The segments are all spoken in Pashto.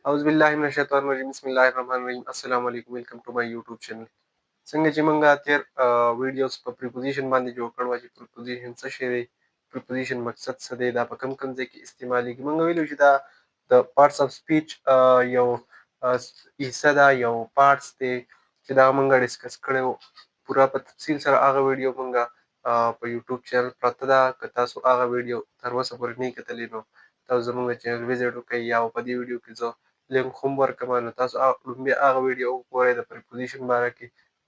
اعوذ بالله من الشیطان الرجیم بسم الله الرحمن الرحیم السلام علیکم ویلکم ټو مای یوټیوب چینل. څنګه چې مونږه تیر ویډیوز په پریپوزیشن باندې جوړ کړو چې پریپوزیشن څه شی دی، پریپوزیشن مقصد څه دی، دا په کوم کوم ځای کې استعمالیږي. مونږ ویلو چې دا د پارټس اف سپیچ یو حصه ده، یو پارټس دی چې دا مونږه ډسکس کړو پورا په تفصیل سره. هغه ویډیو مونږه په یوټیوب چینل پراته ده. که تاسو هغه ویډیو تر اوسه پورې نه کتلې نو تاسو زموږ چینل وزټ وکړئ، یا په دې ویډیو کې زه لینک هم ورکوم، نو تاسو لومبي هغه ویډیو وګورئ د پریپوزیشن باره کې.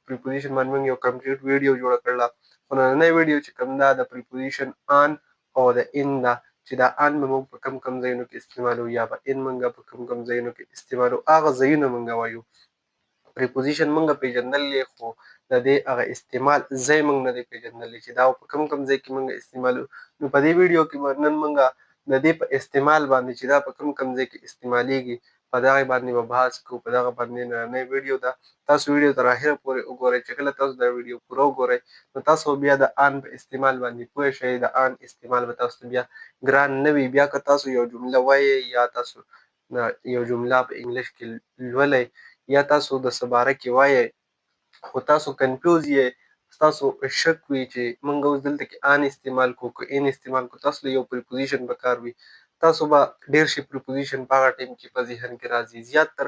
پریپوزیشن باندې موږ یو کمپلیټ ویډیو جوړه کړله. خو نننۍ ویډیو چې کوم دا د پریپوزیشن آن او د ان ده، چې دا آن به موږ په کم کم ځایونو کې استعمالو یا به ان موږ په کم کم ځایونو کې استعمالو. هغه ځایونه موږ وایو. پریپوزیشن موږ پیژندلې، خو د دې هغه استعمال ځای موږ نه دی پیژندلی چې دا په کوم کوم ځای کې موږ استعمالو. نو په دې ویډیو کې به نن موږ د دې په استعمال باندې چې دا په کوم کوم ځای کې استعمالیږي په دغه باندې به بحث کوو. په دغه باندې نننۍ ویډیو ده، تاسو ویډیو تر اخره پورې وګورئ. چې کله تاسو دا ویډیو پوره وګورئ نو تاسو بیا د آن په استعمال باندې پوه شئ. د آن استعمال به تاسو بیا ګران نه وي. بیا که تاسو یو جمله وایئ یا تاسو یو جمله په انګلیش کې لولئ یا تاسو د څه باره کې وایئ خو تاسو کنفیوز یې، تاسو شک وي چې موږ اوس دلته کې آن استعمال کوو که ان استعمال کوو، تاسو له یو پریپوزیشن پکار وي. تاسو به ډېر شي پریپوزیشن په هغه ټایم کې په ذهن کې راځي. زیاتر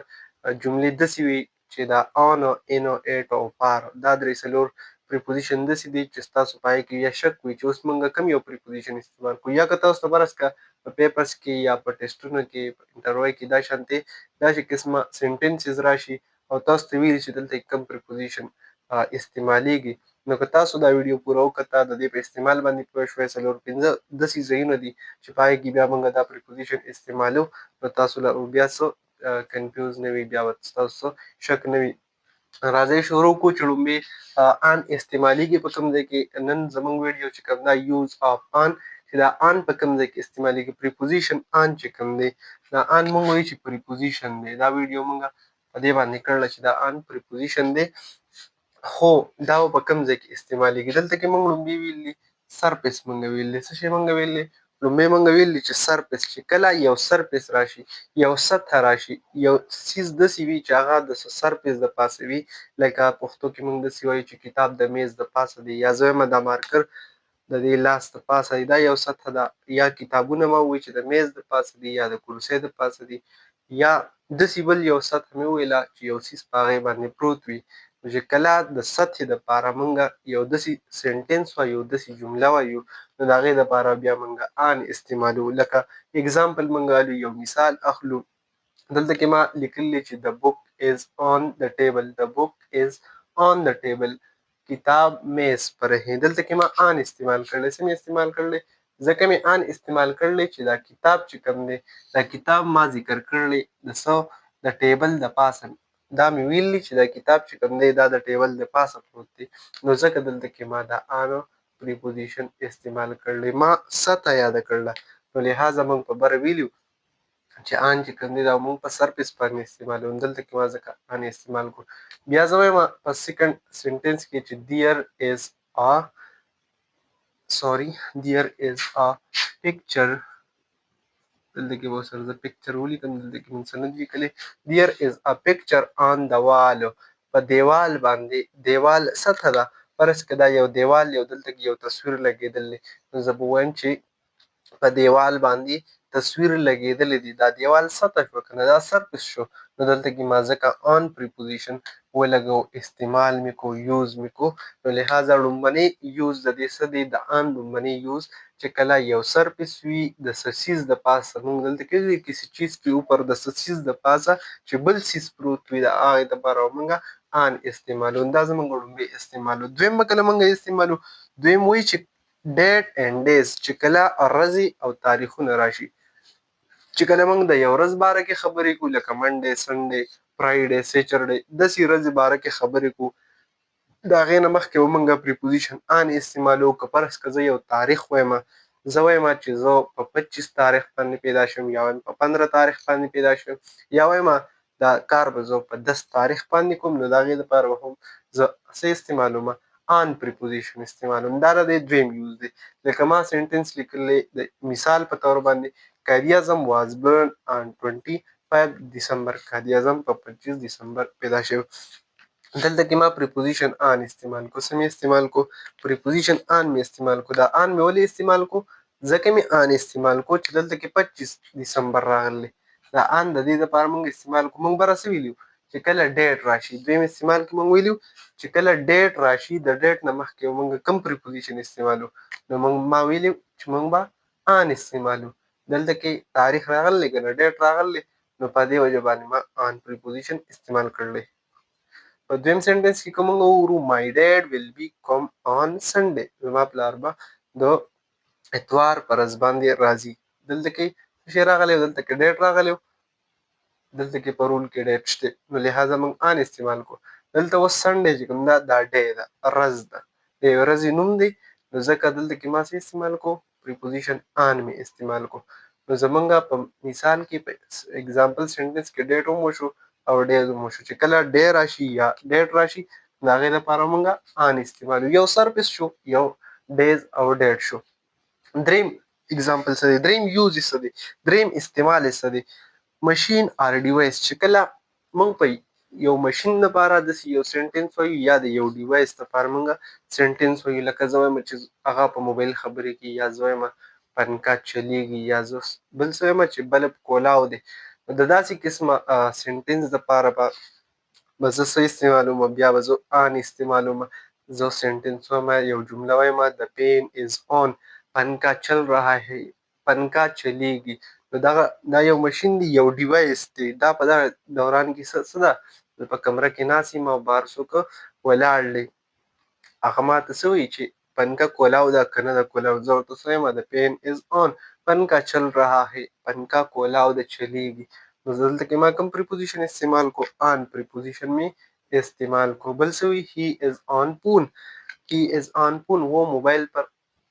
جملې داسې وي چې دا آن او ان او ایټ او فار دا درې څلور پریپوزیشن داسې دي چې ستاسو په هغې کې یا شک وي چې اوس موږ کوم یو پریپوزیشن استعمال کوو. یا که تاسو ته فرض کړه په پیپرز کې یا په ټیسټونو کې په انټرویو کې دا شانتې داسې قسمه سینټنسز راشي او تاسو ته ویلي چې دلته کوم پریپوزیشن استعمالیږي. نو که تاسو دا ویډیو پوره وکته د دې په استعمال باندې پوه شوئ، څلور پنځه داسې ځایونه دي چې په هغې کې بیا موږ دا پریپوزیشن استعمالو. نو تاسو له بیا څه کنفیوز نه وي، بیا به ستاسو شک نه وي. راځئ شروع کړو چې لومبې آن استعمالیږي په کوم ځای کې. نن زموږ ویډیو چې کوم دا یوز آف آن، چې دا آن په کوم ځای کې استعمالیږي. پریپوزیشن آن چې کوم دی دا آن موږ وایو چې پریپوزیشن دی. دا ویډیو موږ په دې باندې کړله چې دا آن پریپوزیشن دی، خو دا په کوم ځای کې استعمالیږي. دلته کې موږ لومبي ویلي سرفیس موږ ویلي. څه شی موږ ویلي؟ لومبی موږ ویلي چې سرفیس، چې کله یو سرفیس راشي، یو سطح راشي، یو څیز داسې وي چې هغه د سرفیس د پاسه وي، لکه پښتو کې موږ داسې وایو چې کتاب د میز د پاسه دی، یا زه وایم دا مارکر د دې لاس د پاسه دی. دا یو سطح ده. یا کتابونه ما ووایي چې د میز د پاسه دي یا د کرسۍ د پاسه دي، یا داسې بل یو سطح مې وویله چې یو څیز په هغې باندې پروت وي. نو چې کله د سطحې دپاره موږ یو داسې سینټنس وایو، داسې جمله وایو، نو د هغې دپاره بیا موږ آن استعمالو. لکه اګزامپل موږ والو، یو مثال اخلو. دلته کې ما لیکلی چې the book is on the table. the book is on the table. کتاب میز پر ہے. دلته کې ما آن استعمال کړلی. څه مې استعمال کړلی؟ ځکه مې آن استعمال کړلی چې دا کتاب چې کوم دی، دا کتاب ما ذکر کړلی د څه د ټیبل د پاسه. دا مې ویلي چې دا کتاب چې کوم دی دا د ټیبل د پاسه پروت دی. نو ځکه دلته کې ما دا آن پریپوزیشن استعمال کړلی، ما سطح یاده کړله. نو لحاظه موږ په بره ویلو چې آن چې کوم دی دا موږ په سرفیس باندې استعمالوو. دلته کې ما ځکه آن استعمال کړو. بیا زه وایم په سیکنډ سینټنس کې چې there is a picture. دلته کې به سره زه پکچر ولیکم، دلته کې موږ څه نه دي لیکلي. there is a picture on the wall. په دیوال باندې، دیوال سطح ده. فرض که دا یو دیوال یو، دلته کې یو تصویر لګېدلی، نو زه به وایم چې په دیوال باندې تصویر لګېدلی دی. دا دیوال سطح شو که نه، دا سرفیس شو. نو دلته کې ما ځکه آن پریپوزیشن ولګو، استعمال مې کو، یوز مې کو. نو لحاظه لومبنی یوز د دې څه دی؟ د آن لومبنی یوز چې کله یو سرفیس وي د څه څیز د پاسه، موږ دلته کې ویلي کسی چیز کې اوپر د څه څیز د پاسه چې بل څیز پروت وي، د هغې دپاره موږ آن استعمالو. دا زموږ لومبی استعمالو. دویم به کله موږ استعمالو؟ دویم وایي چې ډیټ اینډ ډیز، چې کله ورځې او تاریخونه راشي. چې کله موږ د یو ورځ باره کې خبرې کوو، لکه منډې، سنډې، فرایډې، سیچرډې، داسې ورځې باره کې خبرې کوو، د هغې نه مخکې به موږ پریپوزیشن آن استعمالو. که فرض که زه یو تاریخ وایم، زه وایم چې زه په 25 تاریخ باندې پیدا شوم، یا وایم په 15 تاریخ باندې پیدا شوم، یا وایم دا کار به زه په 10 تاریخ باندې کوم، نو د هغې دپاره به هم زه څه استعمالوم؟ آن پریپوزیشن استعمالوم. دا د دې دویم یوز دی. لکه ما سینټنس لیکلی د مثال په طور باندې، Kairyism was born on 20 5 دسمبر قائد اعظم په 25 دسمبر پیدا شوی. دلته کې ما پریپوزیشن آن استعمال کو. څه مې استعمال کو؟ پریپوزیشن آن مې استعمال کو. دا آن مې ولې استعمال کو؟ ځکه مې آن استعمال کو چې دلته کې 25 دسمبر راغلی. دا آن د دې لپاره موږ استعمال کو. موږ به څه ویلو چې کله ډیټ راشي. دویم استعمال کې موږ ویلو چې کله ډیټ راشي د ډیټ نه مخکې موږ کوم پریپوزیشن استعمالو. نو ما ویلو چې موږ به آن استعمالو. دلته کې تاریخ راغلی که نه ډیټ راغلی، نو په دې وجه باندې ما آن پریپوزیشن استعمال کړلی. په دویم سنټنس کې کوم وګورو مای ډیډ ویل بی کم آن سنډے. زما پلار به د اتوار پر ورځ باندې راځي. دلته کې څه شی راغلی؟ دلته کې ډیټ راغلی. دلته کې په رول کې ډیټ شته، نو لهذا موږ آن استعمال کو. دلته اوس سنډے چې کوم دا ډے ده، ورځ ده، د یوې ورځې نوم دی. نو ځکه دلته کې ما څه استعمال کو؟ پریپوزیشن آن مې استعمال کو. نو زمونږ په مثال کې په اگزامپل سنټنس کې ډیټ هم وشو او ډیز هم وشو. چې کله ډے راشي یا ډیټ راشي د هغې لپاره مونږ آن استعمالو. یو سرفس شو، یو ډیز او ډیټ شو. دریم اگزامپل څه دی؟ دریم یوز څه دی؟ دریم استعمال څه دی؟ مشین آر ډیوایس. چې کله مونږ په یو مشین لپاره داسې یو سنټنس وایو یا د یو ډیوایس لپاره مونږ سنټنس وایو، لکه زه وایم چې هغه په موبایل خبرې کوي، یا زه وایم پنکا چلیږي، یا زه بل څه وایم چې بلب کولاو دی. نو د داسې قسمه سنټنس لپاره به زه څه استعمالوم؟ بیا به زه آن استعمالوم. زه سنټنس وایم، یو جمله وایم د پین از آن، پنکا چل رہا ہے، پنکا چلیږي. نو دا یو مشین دی، یو ډیوایس دی. دا په دغه دوران کې څه ده؟ زه په کمره کې ناست یم او بهر څوک ولاړ دی. هغه ماته څه وایي چې پنکا کولاو ده که نه ده کولاو؟ زه ورته څه وایم؟ د پین از آن، پنکا چل رہا ہے، پنکا کولاو ده، چلیږي. نو دلته کې ما کوم پریپوزیشن استعمال کو؟ آن پریپوزیشن میں استعمال کو. بل څه وایي؟ هی از آن فون، هی از آن فون، وہ موبائل پر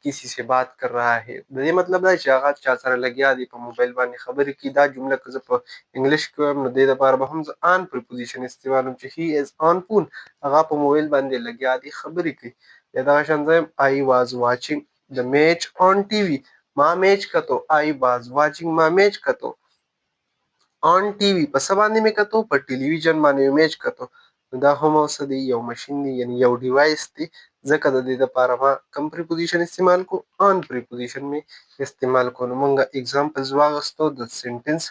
کسی سے بات کر رہا ہے. د دې مطلب دا چې هغه چا سره لګیا دی، په موبایل باندې خبرې کوي. دا جمله که زه په انګلیش کې وایم نو دې لپاره به هم زه آن پریپوزیشن استعمالوم چې هی از آن فون، هغه په موبایل باندې لګیا دی، خبرې کوي. یا دغه شان زه آی واز واچینګ د میچ آن ټي وي. ما میچ کتو. آی واز واچینګ، ما میچ کتو آن ټي وي. په څه باندې مې کتو؟ په ټلویزیون باندې مې میچ کتو. نو دا هم څه دی؟ یو مشین دی، یعنی یو ډیوایس دی. ځکه د دې لپاره ما کوم پریپوزیشن استعمال کو؟ آن پریپوزیشن مې استعمال کو. نو مونږ اگزامپلز واغستو د سنټنس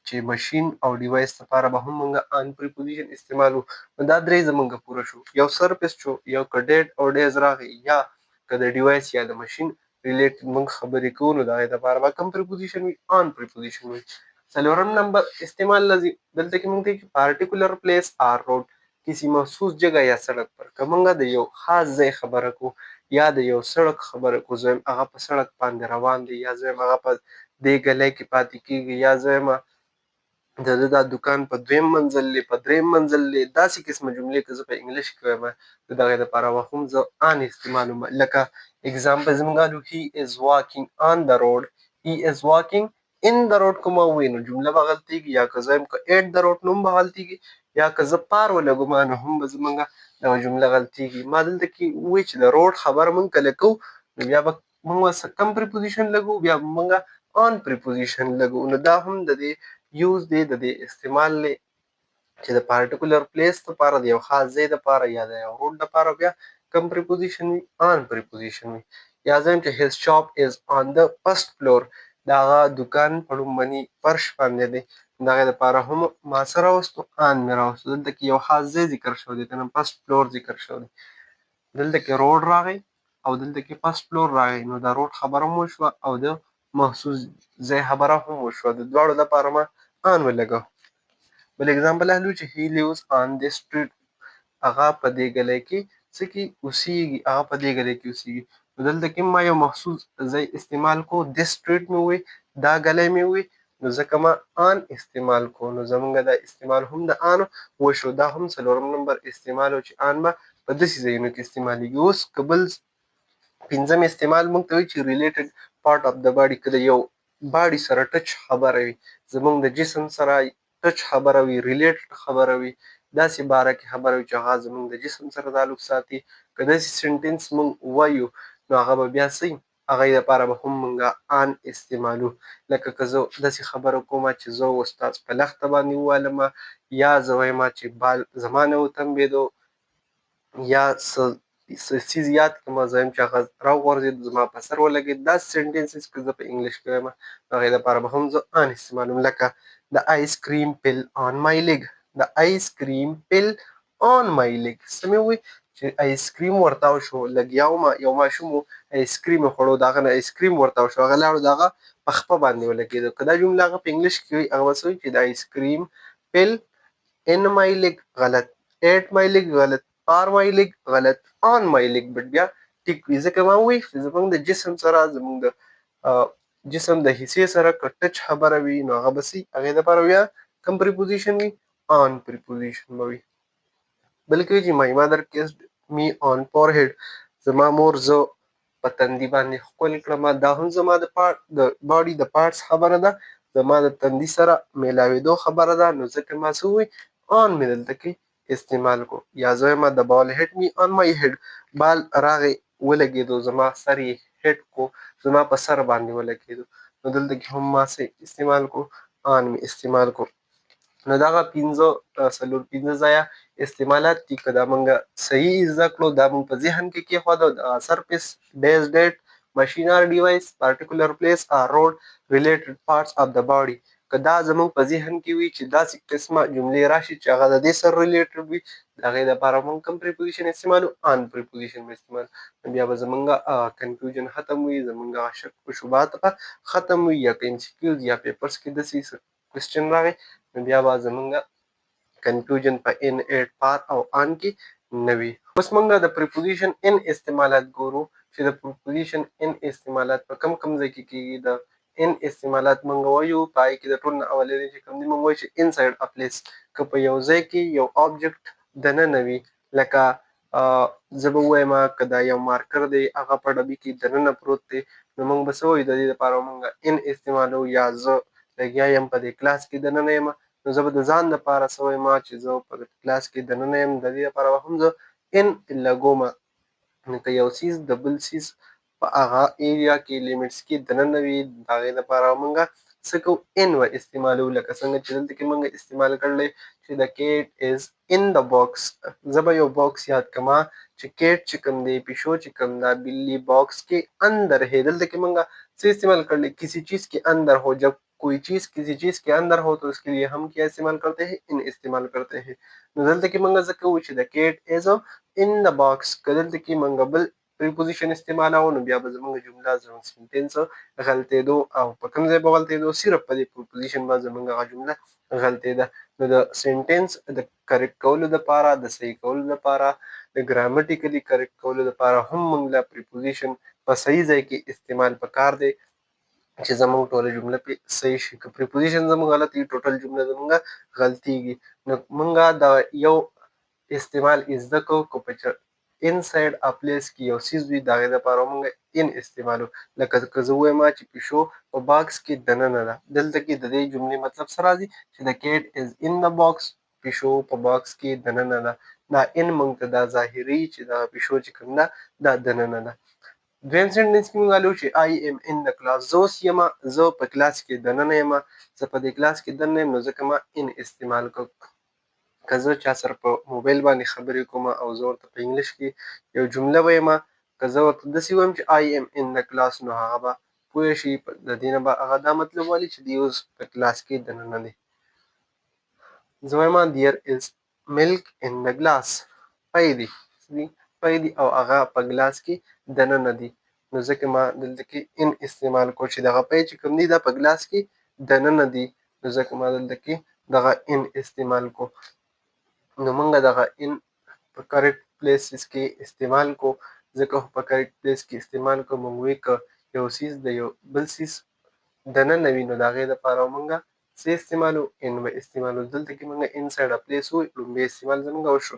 چې مشین او ډیوایس لپاره به هم مونږ آن پریپوزیشن استعمالو. نو دا درې زمونږ پوره شو. یو سرفس شو، یو که ډیټ او ډیز راغی، یا که د ډیوایس یا د مشین ریلیټډ مونږ خبرې کوو، نو د هغې لپاره به کوم پریپوزیشن وي؟ آن پریپوزیشن وي. څلورم نمبر استعمال لذي. دلته کې مونږ ته چې پارټیکولر پلیس آر روډ، کسی مخصوص جگہ یا سړک پر. که مونږ د یو خاص ځای خبره کو یا د یو سړک خبره کو، زه هغه په سړک باندې روان دی، یا زه هغه په دې ګلی کې پاتې کېږي، یا زه د ده دا دکان په دویم منزل دی، په دریم منزل دی. داسې قسمه جملې که زه په انګلیش کې وایم د دغې لپاره به هم زه آن استعمالوم. لکه اگزامپل زمونږ الو هی از واکینګ آن د روډ، هی از واکینګ ان د روډ که ما ووایو نو جمله به غلطېږي، یا که زه وایم که ایټ د روډ نو هم به غلطېږي، یا که زه پار ولګوم نو هم به زمونږ دغه جمله غلطېږي. ما دلته کې ووایي چې د روډ خبره مونږ کله کوو نو بیا به مونږ کم پریپوزیشن لګوو؟ بیا به مونږ آن پریپوزیشن لګوو. نو دا هم د دې یوز دی، د دې استعمال دی چې د پارټیکولر پلیس لپاره، د یو خاص ځای لپاره، یا د یو روډ لپاره بیا کوم پریپوزیشن وي؟ آن پریپوزیشن وي. یا زه وایم چې his shop is on the first floor، د هغه دکان په لومړني فرش باندې دی. د هغې لپاره هم ما څه راوستو؟ آن مې راوستو. دلته کې یو خاص ځای ذکر شوی دی که نه؟ فرست فلور ذکر شوی دی. دلته کې روډ راغی او دلته کې فرست فلور راغی. نو د روډ خبره هم وشوه او د مخصوص ځای خبره هم وشوه. د دواړو لپاره ما آن ولګاو. بل اگزامپل اخلو چې he lives on this street، هغه په دې ګلی کې څه کې اوسیږي، هغه په دې ګلی کې اوسیږي. نو دلته کې ما یو مخصوص ځای استعمال کو، this street مې ووایي، دا ګلی مې ووایي، نو ځکه ما آن استعمال کو. نو زمونږ دا استعمال هم د آن وشو. دا هم څلورم نمبر استعمال و چې آن به په داسې ځایونو کې استعمالیږي. اوس که بل پنځم استعمال مونږ ته وایي چې ریلیټډ پارټ اف د باډي، که د یو باډي سره ټچ خبره وي، زمونږ د جسم سره ټچ خبره وي، ریلیټډ خبره وي، داسې باره کې خبره وي چې هغه زمونږ د جسم سره تعلق ساتي، که داسې سنټنس مونږ وایو نو هغه به بیا څه هغې دپاره به هم موږ ان استعمالو. لکه که زه داسې خبره کومه چې زه اوس تاسو په لښته باندې ووالمه، یا زه ویمه چې بال زما نه وتمبېدو، یا څه څیز یاد کړمه زه یم چې هغه راوغورځېد زما په سر ولګېد. داسې سینټنسز که زه په انګلیش کې ویمه هغې دپاره به هم زه ان استعمالوم. لکه د آیس کریم پل آن مای لیګ، د آیس کریم پل آن مای لیګ. څه مې ووایي چې آیس کریم ورتاو شو، لګیا ومه، یو ماشوم و آیس کریم یې خوړو، د هغه نه آیس کریم ورتاو شو، هغه لاړو د هغه په خپه باندې ولګېدو. که دا جمله هغه په انګلیش کې وي هغه به څه وایي چې د آیس کریم پل ان مای لیګ غلط، ایټ مای لیګ غلط، آر مای لیګ غلط، آن مای لیګ بټ بیا ټیک وي. ځکه ما ووایي چې زموږ د جسم سره، زموږ د جسم د حصې سره که ټچ خبره وي نو هغه به څه هغې دپاره بیا کوم پریپوزیشن وي؟ آن پریپوزیشن به وي. بلکې چې مای مادر کسډ می آن فورهیډ، زما مور زه په تندي باندې ښکل کړمه، دا هم زما د باډي د پارټس خبره ده، زما د تندي سره میلاوېدو خبره ده. نو ځکه ما څه ووایي آن مې دلته کې استعمال کو. یا زه وایم د بال هیټ می آن مای هیډ، بال راغی ولګېدو زما سر یې هیټ کو، زما په سر باندې ولګېدو. نو دلته کې هم ما څه استعمال کو؟ آن مې استعمال کو. نو دغه څلور پنځه ځایه استعمالات دي. که دا موږ صحیح زده کړو، دا موږ په ذهن کې کېښودو، سرفیس بیسډ ډیټ ماشین آر ډیوایس پارټیکولر پلیس آر روډ ریلیټډ پارټس اف د باډي. که دا زموږ په ذهن کې وي چې داسې قسمه جملې راشي چې هغه د دې سره ریلیټډ وي، د هغې دپاره موږ کوم پریپوزیشن استعمالو؟ ان پریپوزیشن به استعمال. بیا به زموږ کنفیوژن ختم وي، زموږ شک و شبهات به ختم وي. یا که ام سی کیوز یا پیپرز کې داسې کوېسچن راغی نو بیا به زموږ کنفیوژن په ان ایټ پار او ان کې نه وي. اوس موږ د پریپوزیشن ان استعمالات ګورو چې د پریپوزیشن ان استعمالات په کوم کوم ځای کې کېږي. د ان استعمالات موږ وایو په هغې کې د ټول نه اولنی چې کوم دي موږ وایو چې انسایډ ا پلیس. که په یو ځای کې یو آبجکټ دننه وي، لکه زه به ووایم که دا یو مارکر دی هغه په ډبي کې دننه پروت دی، نو موږ به څه وایو د دې دپاره موږ ان استعمالو. یا زه لګیا یم په دې کلاس کې دننه یم، نو زه به د ځان دپاره څه وایم چې زه په کلاس کې دننه یم، د دې دپاره به هم زه ان لګومه. نو که یو څیز د بل څیز په هغه ایریا کې لیمټس کې دننه وي، د هغې دپاره موږ څه کوو؟ ان به استعمالوو. لکه څنګه چې دلته کې موږ استعمال کړلی چې د کیټ از ان د باکس. زه به یو باکس یاد کړمه چې کیټ چې کوم دی، پیشو چې کوم ده، بلی باکس के अंदर है. دلته کې موږ څه استعمال کړلی؟ کسی چیز के अंदर हो. जब कोई चीज किसी चीज के अंदर हो तो उसके लिए हम क्या استعمال करते हैं؟ ان استعمال करते हैं. نو دلته کې موږ څه کوو چې د کیټ از ان د باکس. که دلته کې موږ بل پریپوزیشن استعمالوو نو بیا به زموږ جمله زموږ سینټنس غلطېدو. او په کوم ځای به غلطېدو؟ صرف په دې پریپوزیشن به زموږ هغه جمله غلطېده. نو د سینټنس د کریکټ کولو دپاره، د صحیح کولو دپاره، د ګرامټیکلي کریکټ کولو دپاره هم موږ له پریپوزیشن په صحیح ځای کې استعمال پکار دی چې زموږ ټوله جمله پې صحیح شي. که پریپوزیشن زموږ غلط وي ټوټل جمله زموږ غلطیږي. نو موږ د یو استعمال زده کوو که په انسایډ ا پلیس کې یو څیز وي د هغې دپاره موږ ان استعمالو. لکه که زه ووایم چې پیشو په باکس کې دننه ده، دلته کې د دې جملې مطلب څه راځي چې د کیټ از ان د باکس، پیشو په باکس کې دننه ده. دا ان موږ ته دا ظاهري چې دا پیشو چې کوم ده دا دننه ده. دویم سینټنس کې موږ ویلو چې آی ایم ان د کلاس، زه اوس یمه، زه په کلاس کې دننه یمه، زه په دې کلاس کې دننه یم، نو ځکه ما ان استعمال کړ. که زه چا سره په موبایل باندې خبرې کوم او زه ورته په انګلیش کې یو جمله ویمه، که زه ورته داسې ووایم چې آی ایم ان د کلاس، نو هغه به پوه شي، د دې نه به هغه دا مطلب والي چې دی اوس په کلاس کې دننه دی. زه وایم دیر از ملک ان د ګلاس، پی دی پی دی او هغه په ګلاس کې دننه دی. نو ځکه ما دلته کې ان استعمال کړو چې دغه پی چې کوم دی دا په ګلاس کې دننه دی، نو ځکه ما دلته کې دغه ان استعمال کړو. نو موږ دغه ان په کریکټ پلیسز کې استعمال کو. ځکه په کریکټ پلیس کې استعمال کو موږ وایي که یو څیز د یو بل څیز دننه وي نو د هغې دپاره موږ څه استعمالو؟ ان به استعمالو. دلته کې موږ انسایډ ا پلیس وایو، لومړی استعمال زموږ وشو.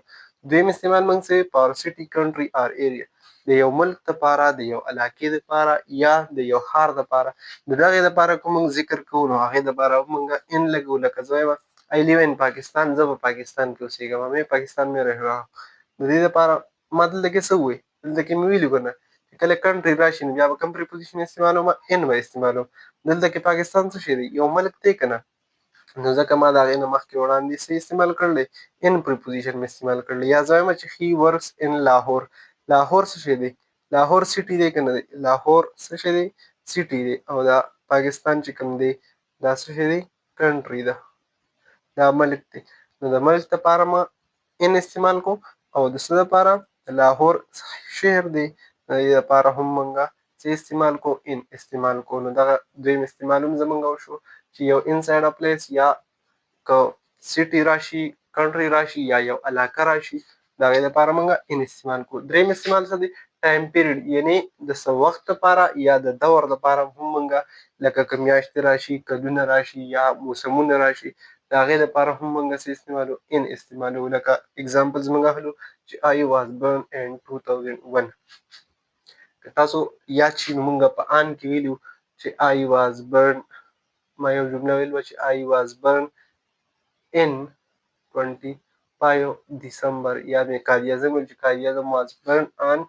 دویم استعمال موږ څه فار سټي کنټري آر ایریا، د یو ملک دپاره، د یو علاقې دپاره یا د یو ښار دپاره. د دغې دپاره که موږ ذکر کوو نو هغې دپاره موږ ان لګوو. لکه زه وایم I live in پاکستان، زه په پاکستان کې اوسېږم، میں پاکستان میں رह رہا ہوں. د دې دپاره ما دلته کې څه ووایي؟ دلته کې مې ویلي که نه کله کنټري راشي نو بیا به کوم پریپوزیشن استعمالوم ان به استعمالوم. دلته کې پاکستان څه شی دی؟ یو ملک دی که نه؟ نو ځکه ما د هغې نه مخکې وړاندې څه استعمال کړلی؟ ان پریپوزیشن مې استعمال کړلی. یا زه وایم چې هی ورکس ان لاهور. لاهور څه شی دی؟ لاهور سیټي دی که نه دی؟ لاهور څه شی دی؟ سیټي دی. او دا پاکستان چې کوم دی دا څه شی دی؟ کنټري ده، دا ملک دی. نو د ملک دپاره ما ان استعمال کوم او د څه دپاره؟ د لاهور شهر دی د دې دپاره هم موږ څه استعمال کو؟ ان استعمال کو. نو دغه دویم استعمال هم زموږ وشو چې یو انسایډ ا پلیس یا که سیټي راشي، کنټري راشي یا یو علاقه راشي د هغې دپاره موږ ان استعمال کو. دریم استعمال څه دی؟ ټایم پیریډ، یعنې د څه وخت دپاره یا د دور دپاره هم موږ لکه که میاشتې راشي، کلونه راشي یا موسمونه راشي د هغې دپاره هم موږ څه استعمالو؟ ان استعمالو. لکه اګزامپلز موږ اخلو چې I was born in 2001. که تاسو یاد شي نو موږ په آن کې ویلي چې I was born، ما یو جمله ویل وه چې I was born in 25 December. یا مې قایداعظم ویل چې قایداعظم was born on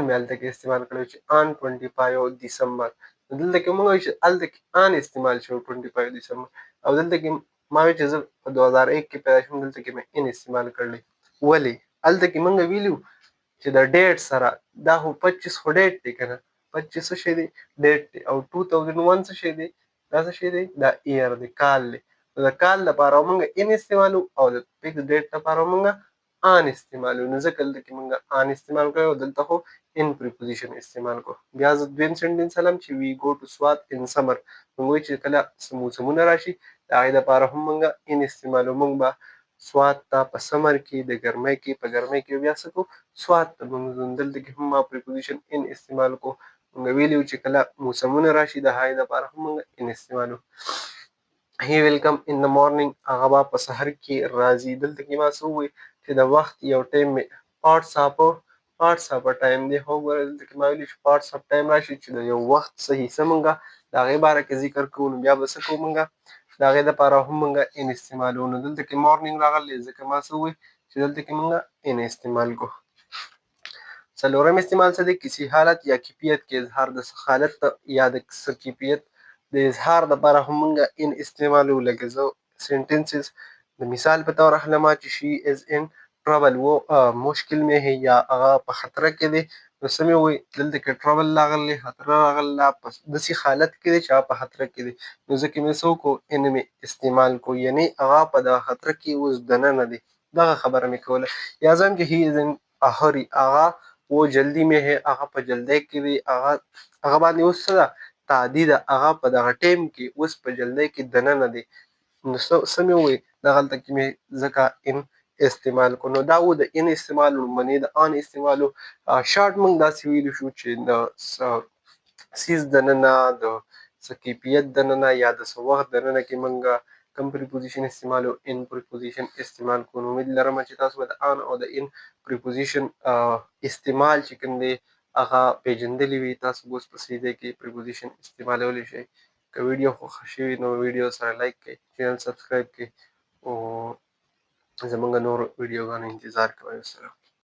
مې هلته کې استعمال کړی چې on 25 December. نو دلته کې موږ وایو چې هلته کې on استعمال شوی 25 December او دلته کې ما وایي چې زه په 2001 کې پیدا شوم، دلته کې مې ان استعمال کړلی. ولې؟ هلته کې موږ ویلي چې د ډیټ سره دا خو 25 خو ډیټ دی که نه؟ 25 څه شی دی؟ ډیټ دی. او 2001 څه شی دی؟ دا څه شی دی؟ دا ایر دی، کال دی. نو د کال دپاره موږ ان استعمالو او د فکس ډیټ دپاره موږ آن استعمالو. نو ځکه دلته کې موږ آن استعمال کړی او دلته خو ان پریپوزیشن استعمال کړو. بیا زه دویم سنټنس حلم چې وي ګو ټو سوات ان سمر. موږ وایو چې کله موسمونه راشي د هغې دپاره هم موږ ان استعمالو. موږ به سوات ته په سمر کې د ګرمۍ کې، په ګرمۍ کې بیا څه کوو؟ سوات ته موږ ځو. دلته کې هم ما پریپوزیشن ان استعمال کړو. موږ ویلي وو چې کله موسمونه راشي د هغې دپاره هم موږ ان استعمالو. هی ویل کم ان د مارنینګ، هغه به په سحر کې راځي. دلته کې ما څه ووایي چې د وخت یو ټایم مې پارټس اف ټایم دی. خو ګوره دلته کې ما ویلي چې پارټس اف ټایم راشي چې د یو وخت څه حصه موږ د هغې باره کې ذکر کوو نو بیا به څه کوو موږ د هغې دپاره هم موږ ان استعمالو. نو دلته کې مارنینګ راغلی ځکه ما څه ووایي چې دلته کې موږ ان استعمال کو. څلورم استعمال څه دی؟ کسی حالت یا کیفیت کې اظهار د څه حالت یا د څه کیفیت د اظهار دپاره هم موږ ان استعمالو. لکه زه سینټنسز د مثال په طور اخلم چې شي از ان ټربل، وہ مشکل میں ہے یا هغه په خطره کې دی. نو څه مې ووایي؟ دلته کې ټربل راغلی، خطره راغله، په داسې حالت کې دی چې هغه په خطره کې دی. نو ځکه مې څه وکړو؟ ان مې استعمال کړو، یعنې هغه په دغه خطره کې اوس دننه دی. دغه خبره مې کوله. یا زه هم چې هي از ان ا هري، هغه وہ جلدی میں ہے، هغه په جلدۍ کې دی، هغه باندې اوس څه ده؟ تعدي ده، هغه په دغه ټایم کې اوس په جلدۍ کې دننه دی. نو څه مې ووایي؟ دغلته کې مې ځکه ان استعمال کړو. نو دا و د ان استعمال لومړنی د آن استعمالو. شارټ موږ داسې ویلو شو چې د سیز دننه، د څه کیفیت دننه یا د څه وخت دننه کې موږ کوم پریپوزیشن استعمالو؟ ان پریپوزیشن استعمال کوو. امید لرم چې تاسو به د آن او د ان پریپوزیشن استعمال چې کوم دی هغه پیژندلی وي. تاسو به اوس په سي ځای کې پریپوزیشن استعمالولی شئ. که ویډیو خوښه شوي نو ویډیو سره لایک کړئ، چینل سبسکرایب کړئ او زموږ نورو ویډیوګانو انتظار کوئ. السلام.